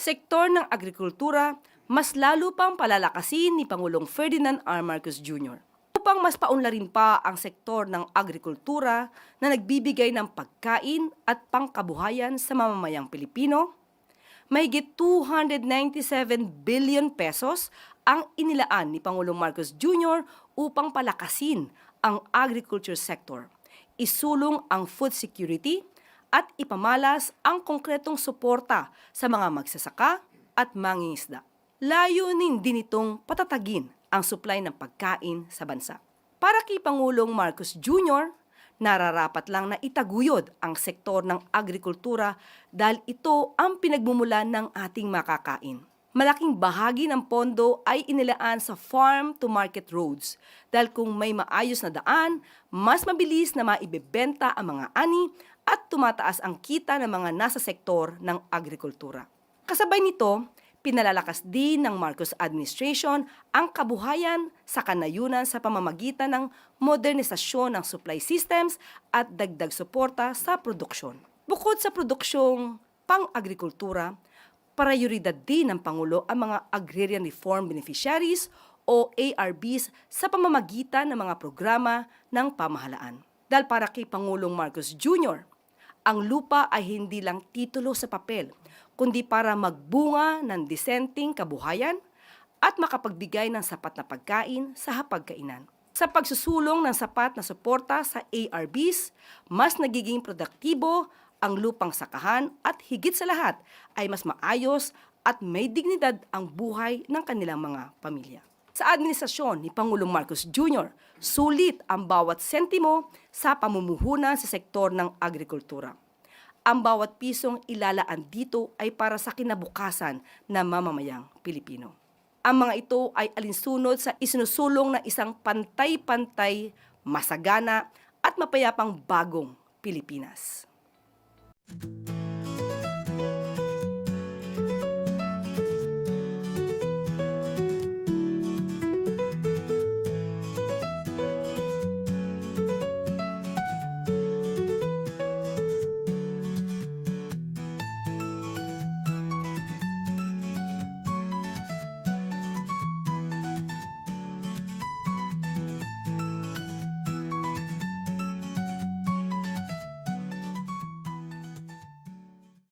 sektor ng agrikultura, mas lalo pang palalakasin ni Pangulong Ferdinand R. Marcos Jr. Upang mas paunlarin pa ang sektor ng agrikultura na nagbibigay ng pagkain at pangkabuhayan sa mamamayang Pilipino, mahigit 297 billion pesos ang inilaan ni Pangulong Marcos Jr. upang palakasin ang agriculture sector, isulong ang food security at ipamalas ang konkretong suporta sa mga magsasaka at mangingisda. Layunin din itong patatagin ang supply ng pagkain sa bansa. Para kay Pangulong Marcos Jr., nararapat lang na itaguyod ang sektor ng agrikultura dahil ito ang pinagmumulan ng ating makakain. Malaking bahagi ng pondo ay inilaan sa farm-to-market roads dahil kung may maayos na daan, mas mabilis na maibebenta ang mga ani at tumataas ang kita ng mga nasa sektor ng agrikultura. Kasabay nito, pinalalakas din ng Marcos administration ang kabuhayan sa kanayunan sa pamamagitan ng modernisasyon ng supply systems at dagdag suporta sa produksyon. Bukod sa produksyong pang-agrikultura, prioridad din ng Pangulo ang mga Agrarian Reform Beneficiaries o ARBs sa pamamagitan ng mga programa ng pamahalaan. Dahil para kay Pangulong Marcos Jr., ang lupa ay hindi lang titulo sa papel, kundi para magbunga ng disenteng kabuhayan at makapagbigay ng sapat na pagkain sa hapagkainan. Sa pagsusulong ng sapat na suporta sa ARBs, mas nagiging produktibo ang lupang sakahan at higit sa lahat ay mas maayos at may dignidad ang buhay ng kanilang mga pamilya. Sa administrasyon ni Pangulong Marcos Jr., sulit ang bawat sentimo sa pamumuhunan sa sektor ng agrikultura. Ang bawat pisong ilalaan dito ay para sa kinabukasan ng mamamayang Pilipino. Ang mga ito ay alinsunod sa isinusulong na isang pantay-pantay, masagana at mapayapang bagong Pilipinas.